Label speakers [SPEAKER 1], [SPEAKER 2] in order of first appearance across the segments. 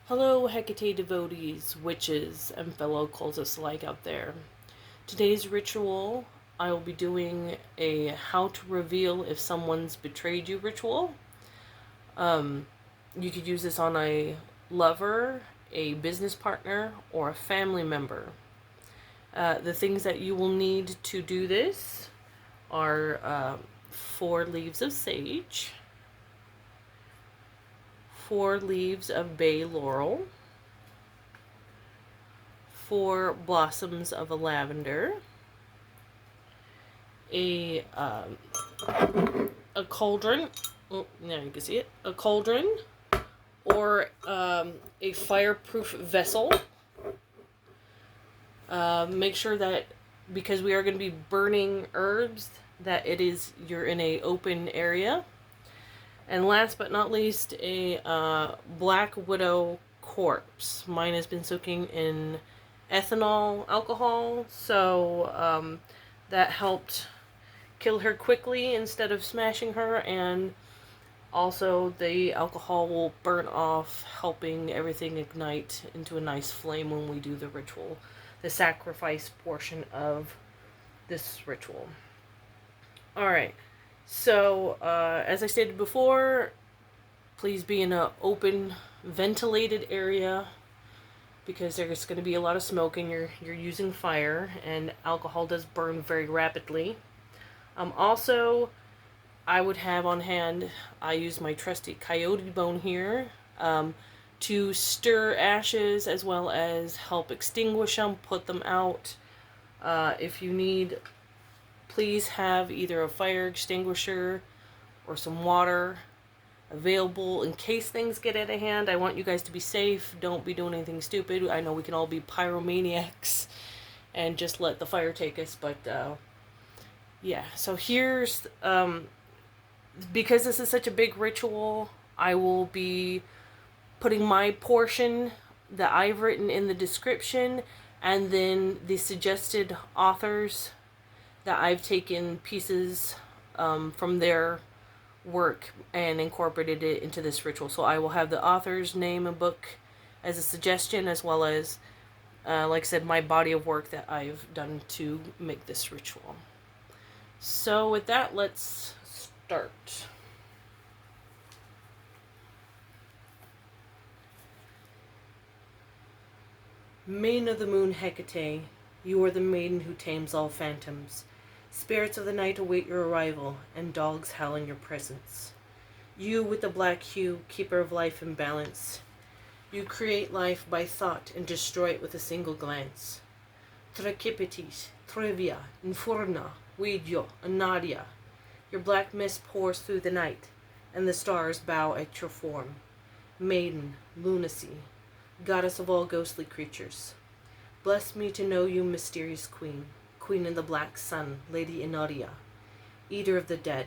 [SPEAKER 1] Hello, Hekate devotees, witches, and fellow cultists alike out there. Today's ritual, I will be doing a how to reveal if someone's betrayed you ritual. You could use this on a lover, a business partner, or a family member. The things that you will need to do this are 4 leaves of sage, 4 leaves of bay laurel, 4 blossoms of a lavender, a cauldron. Oh, now you can see it. A cauldron, or a fireproof vessel. Make sure that because we are going to be burning herbs, that you're in a open area. And last but not least, a black widow corpse. Mine has been soaking in ethanol alcohol, so that helped kill her quickly instead of smashing her, and also the alcohol will burn off, helping everything ignite into a nice flame when we do the ritual, the sacrifice portion of this ritual. Alright, so as I stated before, please be in an open, ventilated area, because there's going to be a lot of smoke and you're using fire, and alcohol does burn very rapidly. Also, I would have on hand, I use my trusty coyote bone here to stir ashes as well as help extinguish them, put them out. If you need, please have either a fire extinguisher or some water available in case things get out of hand. I want you guys to be safe. Don't be doing anything stupid. I know we can all be pyromaniacs and just let the fire take us, but yeah. So here's because this is such a big ritual, I will be putting my portion that I've written in the description, and then the suggested authors that I've taken pieces from their work and incorporated it into this ritual. So I will have the author's name and book as a suggestion, as well as, like I said, my body of work that I've done to make this ritual. So with that, let's start. Maiden of the moon Hekate, you are the maiden who tames all phantoms. Spirits of the night await your arrival, and dogs howl in your presence. You with the black hue, keeper of life and balance. You create life by thought and destroy it with a single glance. Trecipitis, Trevia, Infurna, Video, Anadia. Your black mist pours through the night, and the stars bow at your form. Maiden, lunacy, goddess of all ghostly creatures. Bless me to know you, mysterious queen, queen in the black sun, Lady Anadia, eater of the dead,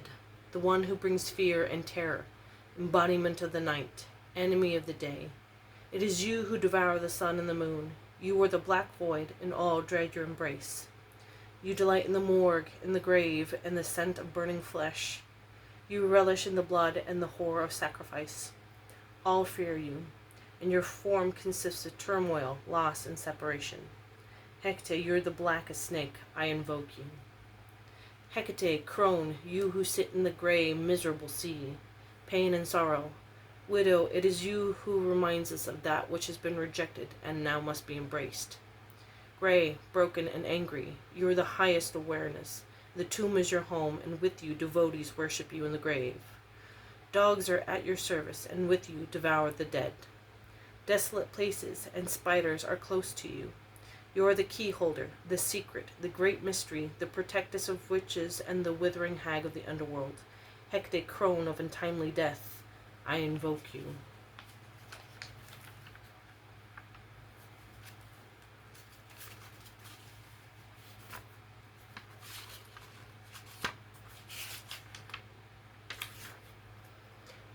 [SPEAKER 1] the one who brings fear and terror, embodiment of the night, enemy of the day. It is you who devour the sun and the moon. You are the black void, and all dread your embrace. You delight in the morgue, in the grave, and the scent of burning flesh. You relish in the blood and the horror of sacrifice. All fear you, and your form consists of turmoil, loss, and separation. Hekate, you're the blackest snake, I invoke you. Hekate, crone, you who sit in the grey, miserable sea, pain and sorrow. Widow, it is you who reminds us of that which has been rejected and now must be embraced. Grey, broken, and angry, you are the highest awareness. The tomb is your home, and with you devotees worship you in the grave. Dogs are at your service, and with you devour the dead. Desolate places and spiders are close to you. You are the key holder, the secret, the great mystery, the protectress of witches, and the withering hag of the underworld. Hekate, crone of untimely death, I invoke you.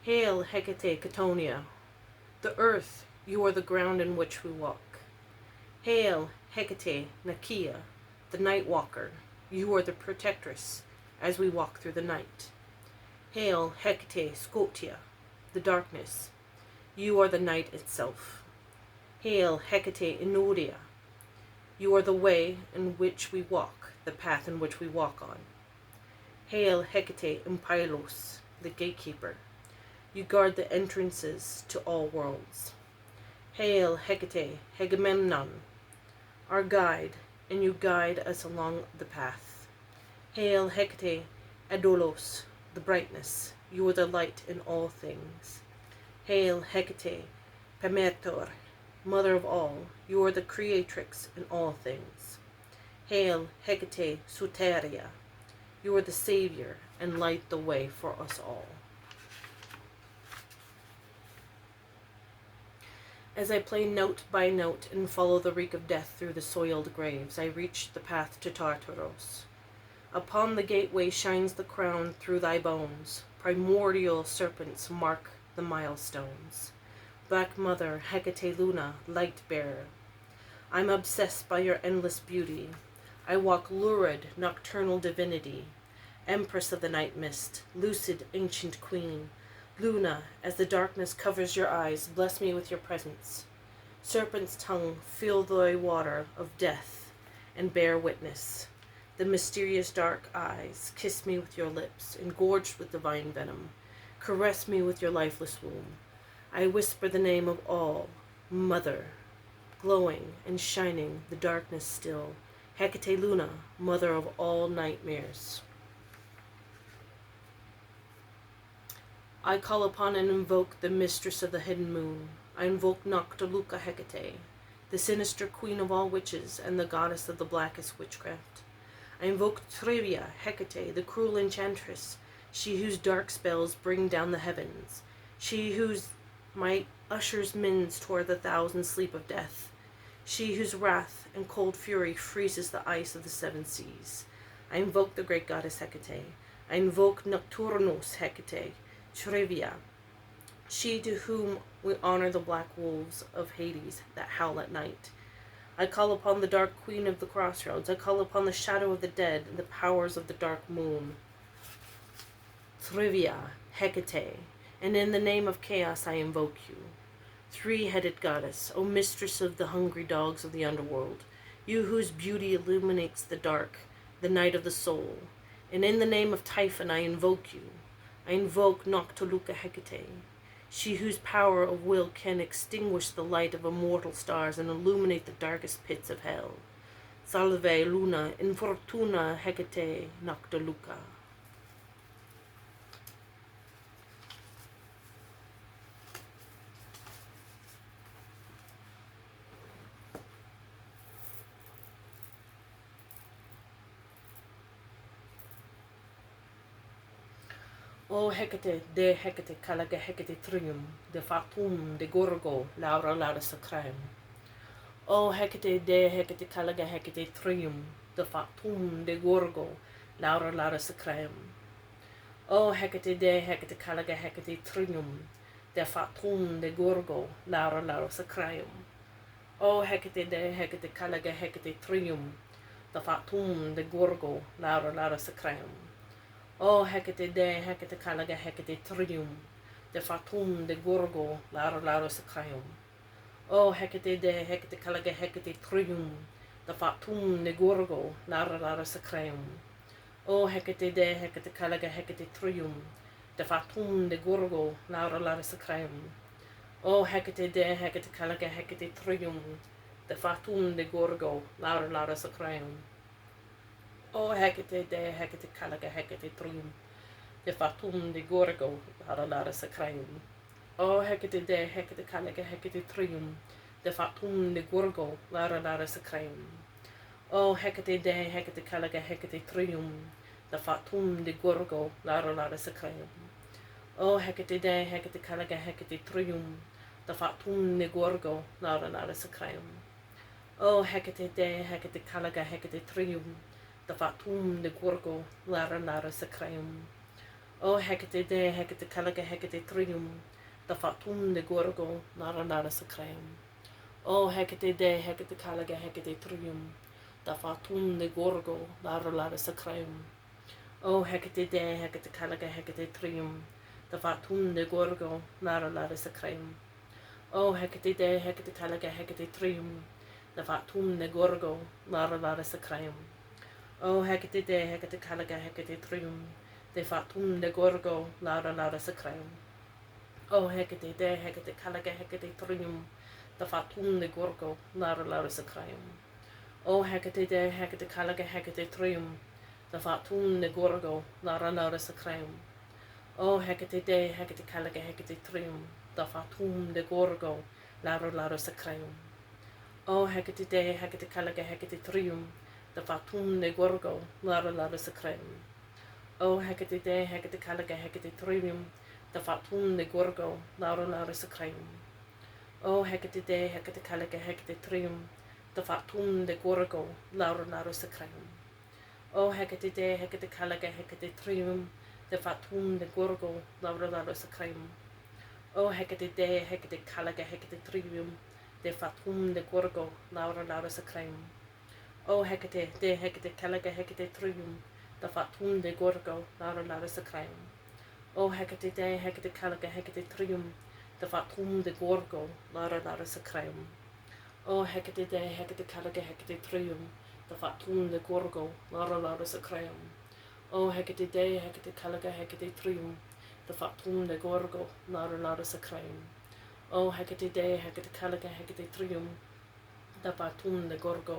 [SPEAKER 1] Hail, Hekate Catonia, the earth, you are the ground in which we walk. Hail, Hekate Nakia, the night walker, you are the protectress as we walk through the night. Hail, Hekate Scotia, the darkness, you are the night itself. Hail, Hekate Enodia. You are the way in which we walk, the path in which we walk on. Hail, Hekate Impylos, the gatekeeper. You guard the entrances to all worlds. Hail, Hekate Hegememnon, our guide, and you guide us along the path. Hail, Hekate Adolos, the brightness. You are the light in all things. Hail, Hekate Pametor, mother of all. You are the creatrix in all things. Hail, Hekate Soteria. You are the savior and light the way for us all. As I play note by note and follow the reek of death through the soiled graves, I reach the path to Tartaros. Upon the gateway shines the crown through thy bones. Primordial serpents mark the milestones. Black Mother, Hecate Luna, light bearer. I'm obsessed by your endless beauty. I walk lurid, nocturnal divinity. Empress of the night mist, lucid ancient queen. Luna, as the darkness covers your eyes, bless me with your presence. Serpent's tongue, fill thy water of death, and bear witness. The mysterious dark eyes, kiss me with your lips, engorged with divine venom. Caress me with your lifeless womb. I whisper the name of all, Mother, glowing and shining, the darkness still. Hecate Luna, mother of all nightmares. I call upon and invoke the mistress of the hidden moon. I invoke Noctiluca Hecate, the sinister queen of all witches and the goddess of the blackest witchcraft. I invoke Trivia Hecate, the cruel enchantress, she whose dark spells bring down the heavens, she whose might ushers men toward the thousand sleep of death, she whose wrath and cold fury freezes the ice of the seven seas. I invoke the great goddess Hecate. I invoke Nocturnus Hecate, Trivia, she to whom we honor the black wolves of Hades that howl at night. I call upon the dark queen of the crossroads. I call upon the shadow of the dead and the powers of the dark moon. Trivia, Hecate, and in the name of chaos I invoke you. Three-headed goddess, O mistress of the hungry dogs of the underworld, you whose beauty illuminates the dark, the night of the soul. And in the name of Typhon I invoke you. I invoke Noctiluca Hecate, she whose power of will can extinguish the light of immortal stars and illuminate the darkest pits of hell. Salve Luna, infortuna Hecate Noctiluca. O Hecate, de Hecate, calaga Hecate trium, de fatum, de gorgo, laura lara sacram. O Hecate, de Hecate, calaga Hecate trium, de fatum, de gorgo, laura lara sacram. O Hecate, de Hecate, calaga Hecate trium, de fatum, de gorgo, laura lara sacram. O Hecate, de Hecate, calaga Hecate trium, de fatum, de gorgo, laura lara sacram. O Hecate de Hecate calaga Hecate trium, de fatum de gorgo, laura sacram. O Hecate de Hecate calaga Hecate trium, de fatum de gorgo, laura sacram. O Hecate de Hecate calaga Hecate trium, de fatum de gorgo, laura sacram. O Hecate de Hecate calaga Hecate trium, de fatum de gorgo, laura sacram. O Hecate de Hecate calaga Hecate trium, de fatum de gorgo, laura sacram. O Hecate de Hecate calaga Hecate trium, de fatum de gorgo, laura sacram. O Hecate de Hecate calaga Hecate trium, de fatum de gorgo, laura sacram. O Hecate de Hecate calaga Hecate trium, de fatum de gorgo, laura sacram. O Hecate de Hecate calaga Hecate trium, de fatum de gorgo, laura sacram. O Hecate de Hecate calaga Hecate trium, de fatum de gorgo, laura sacram. O Hecate de Hecate calaga Hecate trium, de fatum de gorgo, laura sacram. O Hecate de Hecate calaga Hecate trium, de fatum de gorgo, laura sacram. O Hekate de Hekate Calaga Hekate Trium, the Fatum de Gorgo, Lara Lara Sacram. O Hekate de Hekate Calaga Hekate Trium, the Fatum de Gorgo, Lara Lara Sacram. O Hekate de Hekate Calaga Hekate Trium, the Fatum de Gorgo, Lara Lara Sacram. O Hekate de Hekate Calaga Hekate Trium, the Fatum de Gorgo, Lara Lara Sacram. O Hekate de Hekate Calaga Hekate Trium, the Fatum de Gorgo, Lara Lara Sacram. O Hekate de Hekate Calaga Hekate Trium, the Fatum de Gorgo, Lara Lara Sacram. O Hekate de Hekate Calaga Hekate Trium, the Fatum de Gorgo, Lara Lara Sacram. O Hekate de Hekate Calaga Hekate Trium, the Fatum de Gorgo, Lara Lara Sacram. O Hekate de Hekate Calaga Hekate Trium, the Fatum de Gorgo, Lara Lara Sacram. O Hekate de Hekate Calaga Hekate Trium, the Fatum de Gorgo, Lara Lara Sacram. O Hekate de Hekate Calaga Hekate Trium, the Fatum de Gorgo, Lara Lara Sacram. O Hekate de Hekate Calaga Hekate Trium, the Fatum de Gorgo, Lara Lara Sacram. O Hekate de Hekate Calaga Hekate Trium, the Fatum de Gorgo, Lara Lara Sacram. O Hekate de Hekate Calaga Hekate Trium, the Fatum de Gorgo, Lara Lara Sacram. O Hekate de Hekate Calaga Hekate Trium, the Fatum de Gorgo,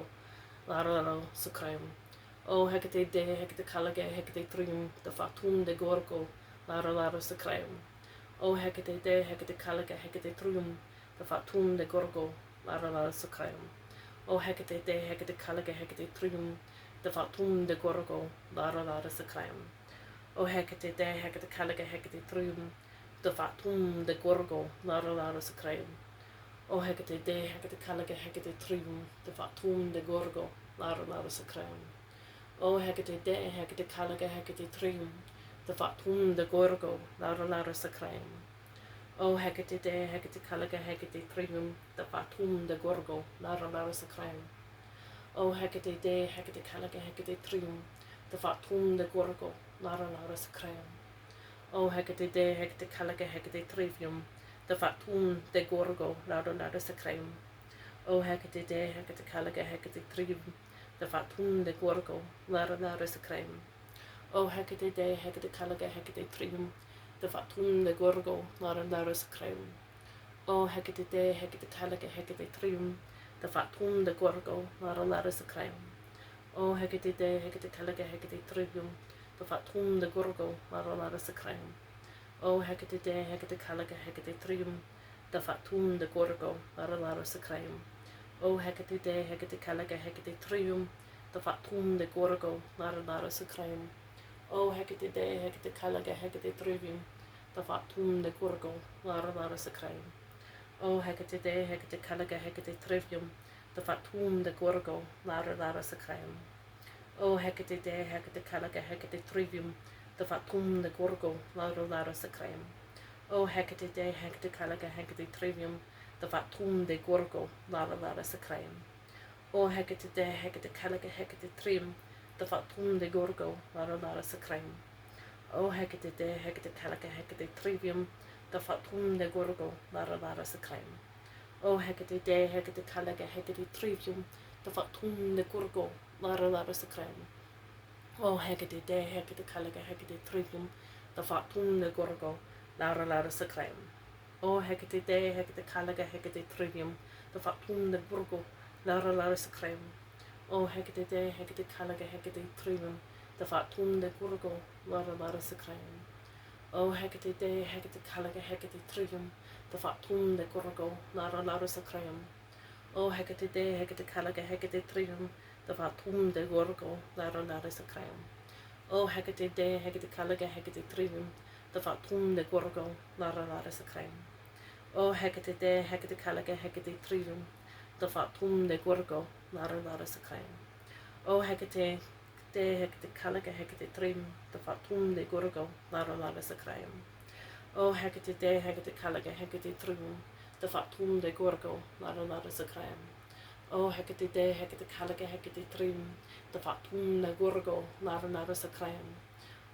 [SPEAKER 1] Lara Lara Sacram. O Hekate de Hekate Calaga Hekate Trium, the Fatum de Gorgo, Lara Lara Sacram. O Hekate de Hekate Calaga Hekate Trium, the Fatum de Gorgo, Lara Lara Sacram. O Hekate de Hekate Calaga Hekate Trium, the Fatum de Gorgo, Lara Lara Sacram. O Hekate de Hekate Calaga Hekate Trium, the Fatum de Gorgo, Lara Lara Sacram. O Hekate de Hekate Calaga Hekate Trium, the Fatum de Gorgo, Lara Lara Sacram. O Hekate de Hekate Calaga Hekate Trium, the Fatum de Gorgo, Lara Lara Sacram. O Hekate de Hekate Calaga Hekate Trium, the Fatum de Gorgo, Lara Lara Sacram. O Hekate de Hekate Calaga Hekate Trium, the Fatum de Gorgo, Lara Lara Sacram. O Hekate de Hekate Calaga Hekate Trium, the Fatum de Gorgo, Lara Lara Sacram. O Hekate de Hekate Calaga Hekate Trium, the Fatum de Gorgo, Lara Lara Sacram. O Hekate de Hekate Calaga Hekate Trium, the Fatum de Gorgo, Lara Lara Sacram. O Hekate de Hekate Calaga Hekate Trium, the Fatum de Gorgo, Lara Lara Sacram. O Hekate de Hekate Calaga Hekate Trium, the Fatum de Gorgo, Lara Lara Sacram. O Hekate de Hekate Calaga Hekate Trium, the Fatum de Gorgo, Lara Lara Sacram. O Hekate de Hekate Calaga Hekate Trium, the Fatum de Gorgo, Lara Lara Sacram. O Hekate de Hekate Calaga Hekate Trium, the Fatum de Gorgo, Lara Lara Sacram. O Hekate de Hekate Calaga Hekate Trium, the Fatum de Gorgo, Lara Lara Sacram. O Hekate de Hekate Calaga Hekate Trium, the Fatum de Gorgo, Lara Lara Sacram. O Hekate de Hekate Calaga Hekate Trium, the Fatum de Gorgo, Lara Lara Sacram. O Hekate de Hekate Calaga Hekate Trium, the Fatum de Gorgo, Lara Lara Sacram. O Hekate de Hekate Calaga Hekate Trium, the Fatum de Gorgo, Lara Lara Sacram. O Hekate de Hekate Calaga Hekate Trium, the Fatum de Gorgo, Lara Lara Sacram. O Hekate de Hekate Calaga Hekate Trium, the Fatum de Gorgo, Lara Lara Sacram. O Hekate de Hekate Calaga Hekate Trium, the Fatum de Gorgo, Lara Lara Sacram. O Hekate de Hekate Calaga Hekate Trium, the Fatum de Gorgo, Lara Lara Sacram. O Hekate de Hekate Calaga Hekate Trium, the Fatum de Gorgo, Lara Lara Sacram. O Hekate de Hekate Calaga Hekate Trium, the Fatum de Gorgo, Lara Lara Sacram. O Hekate de Hekate Calaga Hekate Trium, the Fatum de Gorgo, Lara Lara Sacram. O Hekate de Hekate Calaga Hekate Trium, the Fatum de Gorgo, Lara Lara Sacram. O Hekate de Hekate Calaga Hekate Trium, the Fatum de Gorgo, Lara Lara Sacram. O Hekate de Hekate Calaga Hekate Trium, the Fatum de Gorgo, Lara Lara Sacram. O Hekate de Hekate Calaga Hekate Trium, the Fatum de Gorgo, Lara Lara Sacram.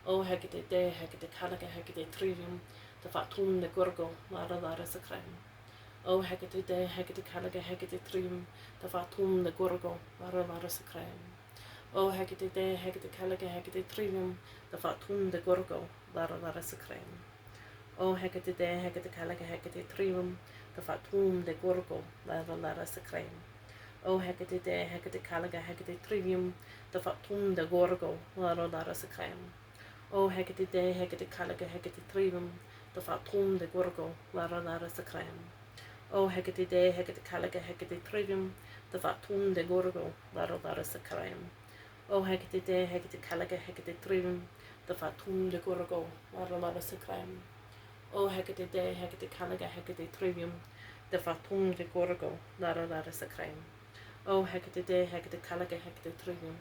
[SPEAKER 1] O Hekate de Hekate Calaga Hekate Trium, the Fatum de Gorgo, Lara Lara Sacram. O Hekate de Hekate Kalaga Hekate Trium, the Fatum the Gorgo, Lara Lara Sacram. O Hekate de Hekate Kalaga Hekate Trium, the Fatum the Gorgo, Lara Lara Sacram. O Hekate de Hekate Kalaga Hekate Trium, the Fatum de Gorgo, Lara Lara Sacram. O Hekate de Hekate Kalaga Hekate Trium, the Fatum de Gorgo, Lara Lara Sacram. O Hekate de Hekate Kalaga Hekate Trium, the Fatum de Gorgo, Lara Lara Sacram. O Hekate de Hekate Kalaga Hekate Trivium, the Fatum de Gorgo, Lara Lara Sacram. O Hekate de Hekate Kalaga Hekate Trivium, the Fatum de Gorgo, Lara Lara Sacram. O Hekate de Hekate Kalaga Hekate Trivium, the Fatum de Gorgo, Lara Lara Sacram. O Hekate de Hekate Kalaga Hekate Trivium,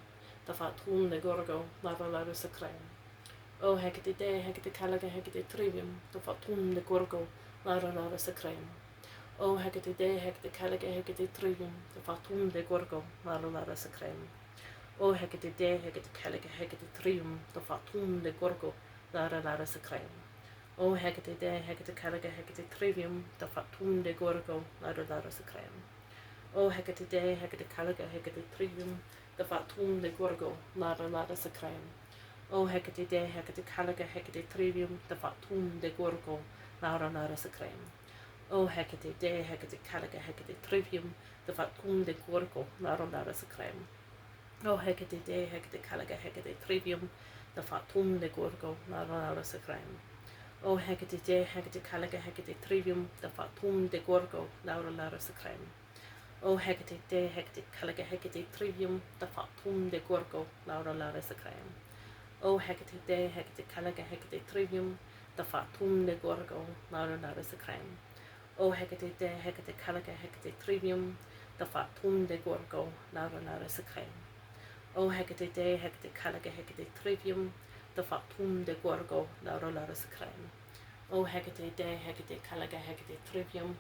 [SPEAKER 1] the Fatum de Gorgo, Lara Lara Sacram. O Hekate de Hekate Kalaga Hekate Trivium, the Fatum de Gorgo, Lara Lara Sacram. O Hekate de Hekate Kalaga Hekate Trivium, the Fatum de Gorgo, Lara Lara Sacram. O Hekate de Hekate Kalaga Hekate Trivium, the Fatum de Gorgo, Lara Lara Sacram. O Hekate de Hekate Kalaga Hekate Trivium, the Fatum de Gorgo, Lara Lara Sacram. O Hekate de Hekate Kalaga Hekate Trivium, the Fatum de Gorgo, Lara Lara Sacram. O Hekate de Hekate Kalaga Hekate Trivium, the Fatum de Gorgo, Lara Lara Sacram. O Hekate de Hekate Kalaga Hekate Trivium, the Fatum de Gorgo, Lara Lara Sacram. O Hekate de Hekate Kalaga Hekate Trivium, the Fatum de Gorgo, Lara Lara Sacram. O Hekate de Hekate Kalaga Hekate Trivium, the Fatum de Gorgo, Lara Lara Sacram. O Hekate de Hekate Kalaga Hekate Trivium, the Fatum de Gorgo, Lara Lara Sacram. O Hekate de Hekate Kalaga Hekate Trivium, the Fatum de Gorgo, Lara Lara Sacram. O Hekate de Hekate Kalaga Hekate Trivium, the Fatum de Gorgo, Lara Lara Sacram. O Hekate de Hekate Kalaga Hekate Trivium, the Fatum de Gorgo, Lara Lara Sacram. O Hekate de Hekate Kalaga Hekate Trivium,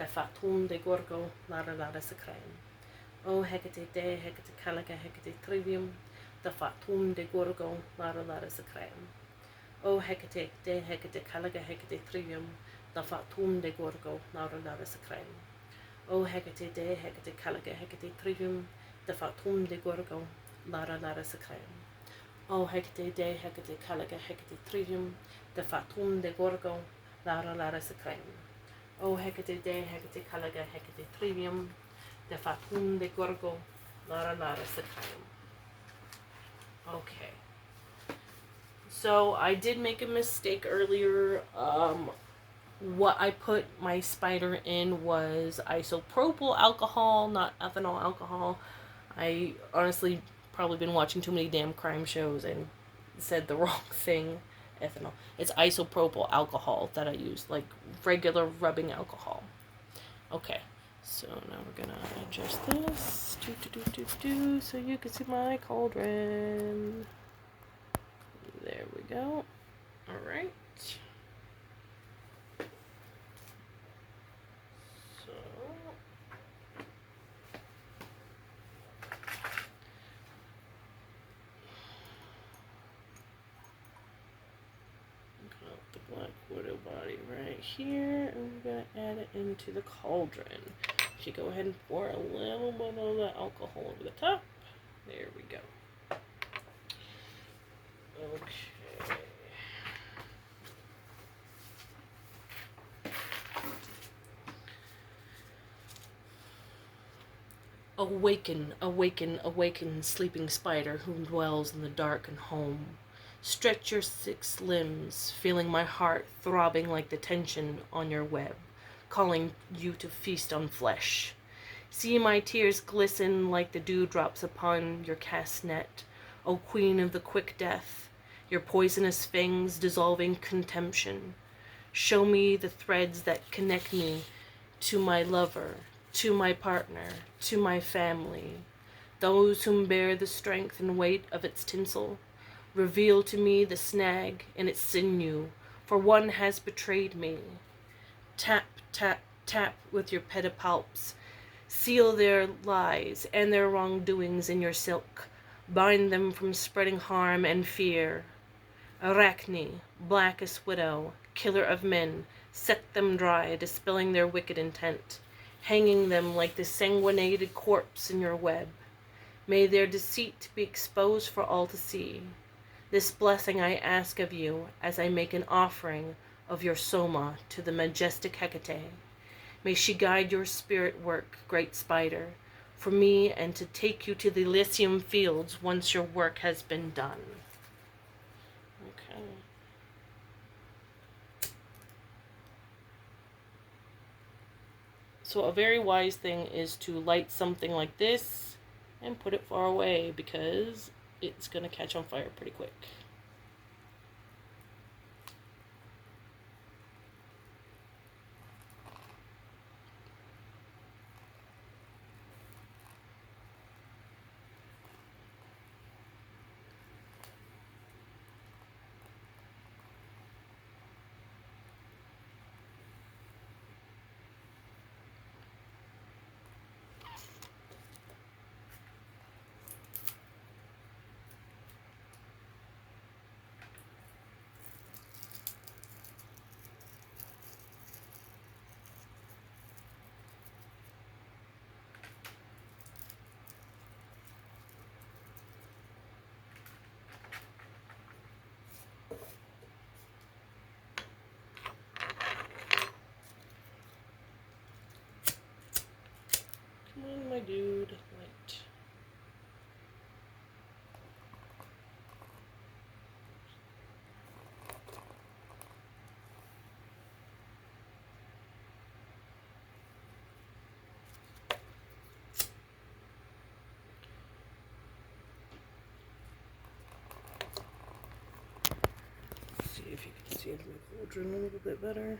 [SPEAKER 1] the Fatum de Gorgo, Lara Lara Sacram. O Hekate de Hekate Kalaga Hekate Trivium, the Fatum de Gorgo, Lara Lara Sacram. O Hekate de Hekate Kalaga Hekate Trivium, the Fatum de Gorgo, Lara Lara Sacram. O Hekate de Hekate Kalaga Hekate Trivium, the Fatum de Gorgo, Lara Lara Sacram. O Hekate de Hekate Kalaga Hekate Trivium, the Fatum de Gorgo, Lara Lara Sacram. O Hekate de Hekate Kalaga Hekate Trivium, the Fatum de Gorgo, Lara Lara Sacram. Okay. So I did make a mistake earlier. What I put my spider in was isopropyl alcohol, not ethanol alcohol. I honestly probably been watching too many damn crime shows and said the wrong thing. Ethanol. It's isopropyl alcohol that I use, like regular rubbing alcohol. Okay, so now we're gonna adjust this so you can see my cauldron. There we go. All right. So got the black widow body right here, and we're gonna add it into the cauldron. Should go ahead and pour a little bit of the alcohol over the top. There we go. Okay. Awaken, awaken, awaken, sleeping spider who dwells in the darkened home. Stretch your 6 limbs, feeling my heart throbbing like the tension on your web, calling you to feast on flesh. See my tears glisten like the dewdrops upon your cast net, O queen of the quick death, your poisonous fangs dissolving contemption. Show me the threads that connect me to my lover, to my partner, to my family, those whom bear the strength and weight of its tinsel. Reveal to me the snag and its sinew, for one has betrayed me. Tap, tap, tap with your pedipalps. Seal their lies and their wrongdoings in your silk. Bind them from spreading harm and fear. Arachne, blackest widow, killer of men, Set them dry, dispelling their wicked intent, hanging them like the sanguinated corpse in your web. May their deceit be exposed for all to see. This blessing I ask of you as I make an offering of your soma to the majestic Hekate. May she guide your spirit work, great spider, for me and to take you to the Elysium fields once your work has been done. Okay. So a very wise thing is to light something like this and put it far away because it's going to catch on fire pretty quick. Come on, my dude. Light. Let's see if you can see into the cauldron a little bit better.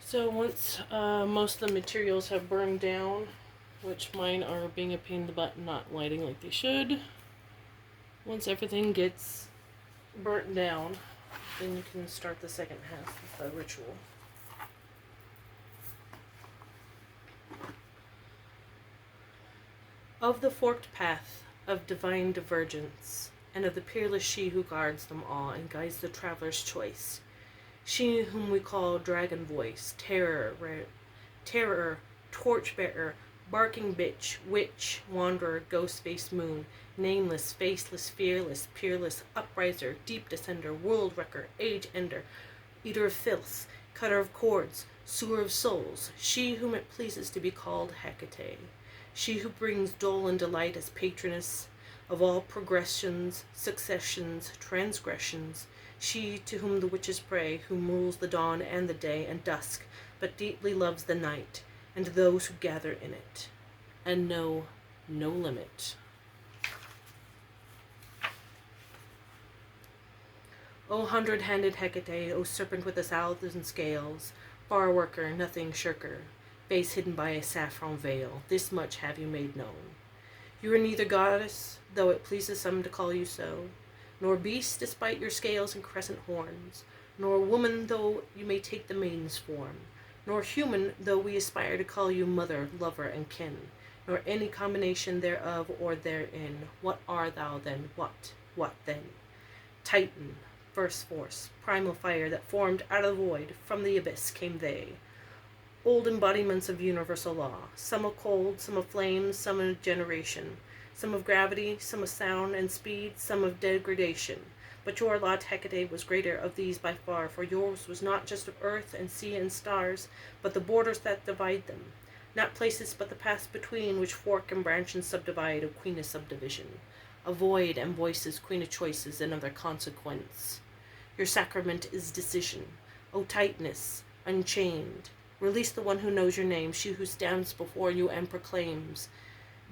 [SPEAKER 1] So once most of the materials have burned down, which mine are being a pain in the butt and not lighting like they should, once everything gets burnt down, then you can start the second half of the ritual. Of the forked path of divine divergence, and of the peerless she who guards them all and guides the traveler's choice, she whom we call dragon voice, terror, torchbearer, barking bitch, witch, wanderer, ghost-faced moon, nameless, faceless, fearless, peerless, upriser, deep descender, world wrecker, age ender, eater of filth, cutter of cords, sewer of souls, she whom it pleases to be called Hekate, she who brings dole and delight as patroness of all progressions, successions, transgressions, she to whom the witches pray, whom rules the dawn and the day and dusk, but deeply loves the night, and those who gather in it, and know no limit. O hundred-handed Hecate, O serpent with a thousand scales, far worker, nothing shirker, face hidden by a saffron veil, this much have you made known. You are neither goddess, though it pleases some to call you so, nor beast, despite your scales and crescent horns, nor woman, though you may take the maiden's form, nor human, though we aspire to call you mother, lover, and kin, nor any combination thereof or therein. What art thou then? What then? Titan, first force, primal fire that formed out of the void, from the abyss came they. Old embodiments of universal law, some of cold, some of flame, some of generation, some of gravity, some of sound and speed, some of degradation. But your lot, Hecate, was greater of these by far, for yours was not just of earth and sea and stars, but the borders that divide them. Not places, but the paths between, which fork and branch and subdivide, of queen of subdivision. A void and voices, queen of choices, and other consequence. Your sacrament is decision. O tightness, unchained, release the one who knows your name, she who stands before you and proclaims.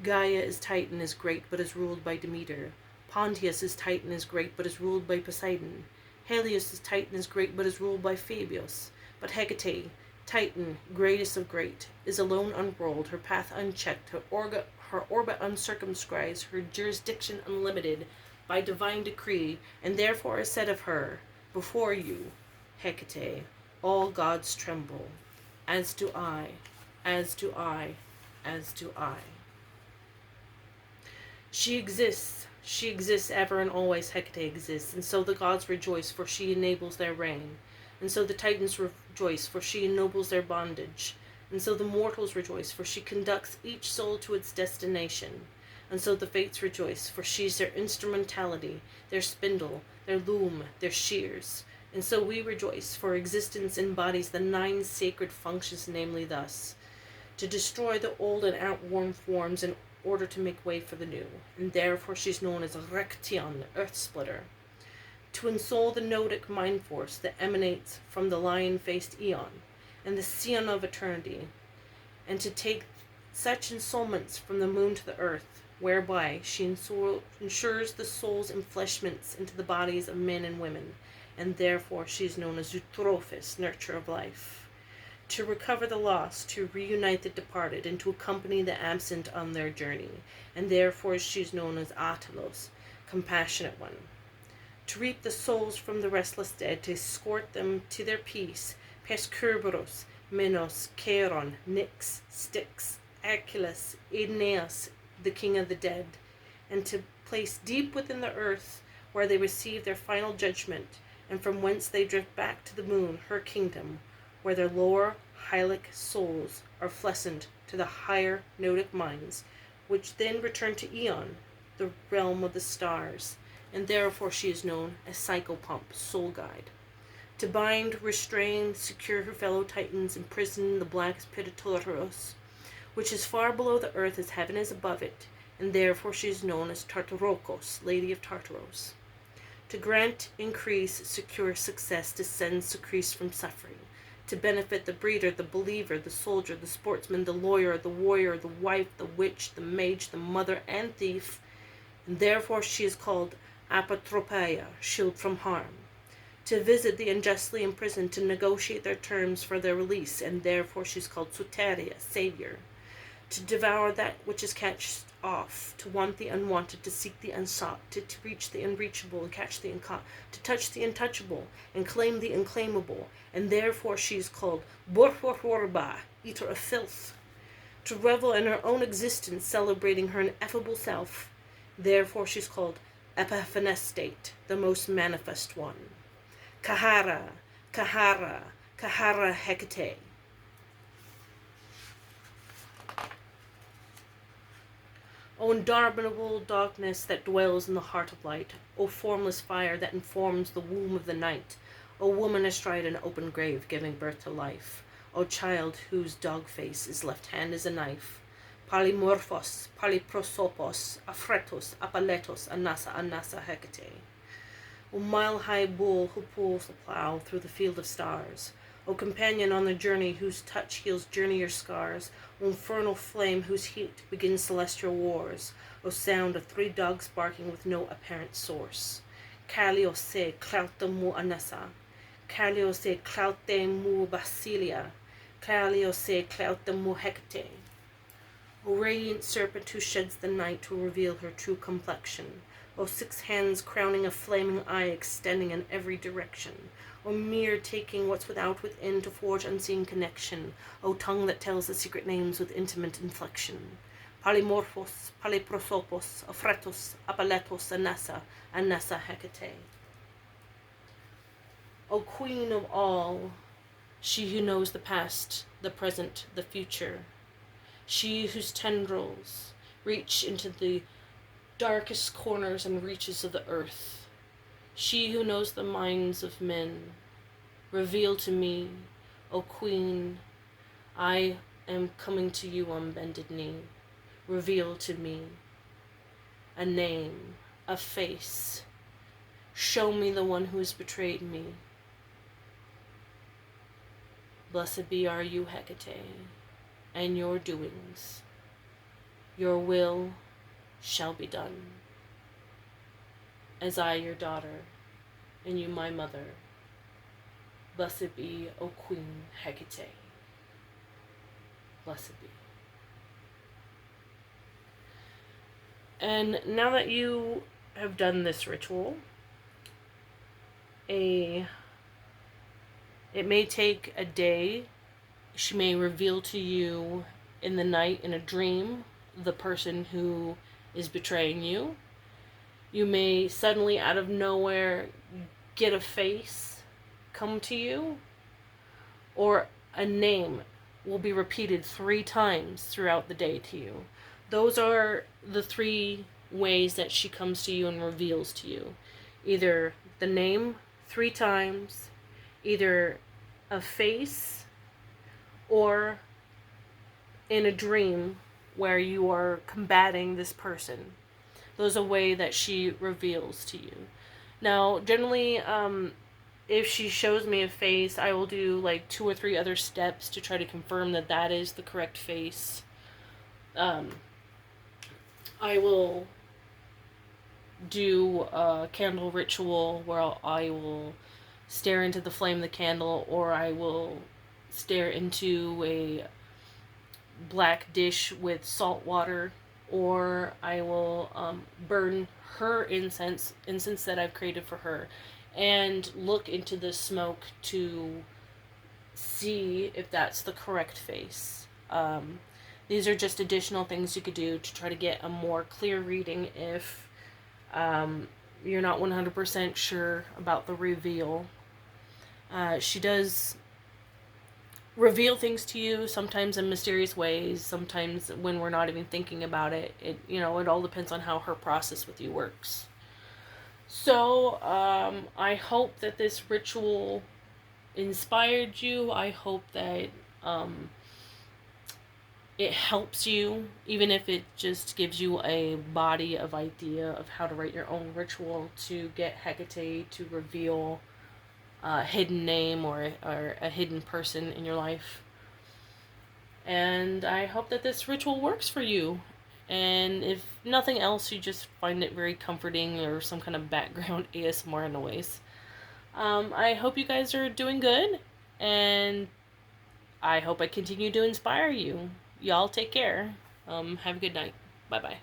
[SPEAKER 1] Gaia is Titan, is great, but is ruled by Demeter. Pontius is Titan, is great, but is ruled by Poseidon. Helios is Titan, is great, but is ruled by Phoebus. But Hekate, Titan, greatest of great, is alone unrolled, her path unchecked, her orbit uncircumscribed, her jurisdiction unlimited by divine decree, and therefore is said of her, before you, Hekate, all gods tremble, as do I, as do I, as do I. She exists ever and always. Hekate exists, and so the gods rejoice, for she enables their reign. And so the Titans rejoice, for she ennobles their bondage. And so the mortals rejoice, for she conducts each soul to its destination. And so the Fates rejoice, for she's their instrumentality, their spindle, their loom, their shears. And so we rejoice, for existence embodies the 9 sacred functions, namely thus: to destroy the old and outworn forms in order to make way for the new, and therefore she's known as Araktion, the Earth Splitter. To ensoul the Notic mind force that emanates from the lion-faced Aeon, and the Scion of Eternity, and to take such ensoulments from the moon to the earth, whereby she ensures the soul's enfleshments into the bodies of men and women, and therefore she is known as Eutrophis, nurture of life. To recover the lost, to reunite the departed, and to accompany the absent on their journey, and therefore she is known as Atelos, compassionate one. To reap the souls from the restless dead, to escort them to their peace, Pescerberus, Minos, Charon, Nyx, Styx, Achilles, Aeneas, the king of the dead, and to place deep within the earth, where they receive their final judgment, and from whence they drift back to the moon, her kingdom, where their lower hylic souls are flescened to the higher Notic minds, which then return to Aeon, the realm of the stars, and therefore she is known as Psychopomp, soul guide. To bind, restrain, secure her fellow Titans, imprison the blackest pedipalps, which is far below the earth as heaven is above it, and therefore she is known as Tartarokos, Lady of Tartaros. To grant, increase, secure success, descend, decrease from suffering. To benefit the breeder, the believer, the soldier, the sportsman, the lawyer, the warrior, the wife, the witch, the mage, the mother, and thief, and therefore she is called Apatropeia, shield from harm. To visit the unjustly imprisoned, to negotiate their terms for their release, and therefore she is called Soteria, savior. To devour that which is cast off, to want the unwanted, to seek the unsought, to reach the unreachable and catch the uncaught, to touch the untouchable and claim the unclaimable, and therefore she is called Borhorhorba, eater of filth. To revel in her own existence, celebrating her ineffable self, therefore she is called Epiphanestate, the most manifest one. Kahara, Kahara, Kahara Hekate. O indomitable darkness that dwells in the heart of light, O formless fire that informs the womb of the night, O woman astride an open grave giving birth to life, O child whose dog face is left hand as a knife, Polymorphos, Polyprosopos, Aphretos, Apaletos, Anasa Hekate. O mile-high bull who pulls the plow through the field of stars, O companion on the journey whose touch heals journeyer scars, O infernal flame whose heat begins celestial wars, O sound of 3 dogs barking with no apparent source. Kalio se clauta mu anasa, Kalio se claute mu basilia, Kalio se clauta mu Hekate. O radiant serpent who sheds the night to reveal her true complexion, O 6 hands crowning a flaming eye extending in every direction, O mirror taking what's without within to forge unseen connection, O tongue that tells the secret names with intimate inflection. Polymorphos, Polyprosopos, Aphretos, Apaletos, Anasa Hekate. O queen of all, she who knows the past, the present, the future, she whose tendrils reach into the darkest corners and reaches of the earth, she who knows the minds of men, reveal to me, O queen, I am coming to you on bended knee. Reveal to me a name, a face. Show me the one who has betrayed me. Blessed be are you, Hekate, and your doings. Your will shall be done. As I, your daughter, and you, my mother, Blessed be, O Queen Hekate. Blessed be. And now that you have done this ritual, it may take a day. She may reveal to you in the night in a dream the person who is betraying you. You may suddenly out of nowhere get a face come to you, or a name will be repeated 3 times throughout the day to you. Those are the 3 ways that she comes to you and reveals to you. Either the name 3 times, either a face, or in a dream where you are combating this person. Those are a way that she reveals to you. Now, generally, if she shows me a face, I will do like 2 or 3 other steps to try to confirm that that is the correct face. I will do a candle ritual where I will stare into the flame of the candle, or I will stare into a black dish with salt water, or I will burn her incense that I've created for her, and look into the smoke to see if that's the correct face. These are just additional things you could do to try to get a more clear reading if you're not 100% sure about the reveal. She does reveal things to you, sometimes in mysterious ways, sometimes when we're not even thinking about it. It all depends on how her process with you works. So, I hope that this ritual inspired you. I hope that it helps you, even if it just gives you a body of idea of how to write your own ritual to get Hecate to reveal a hidden name or a hidden person in your life. And I hope that this ritual works for you. And if nothing else, you just find it very comforting, or some kind of background ASMR noise. I hope you guys are doing good, and I hope I continue to inspire you. Y'all take care. Have a good night. Bye-bye.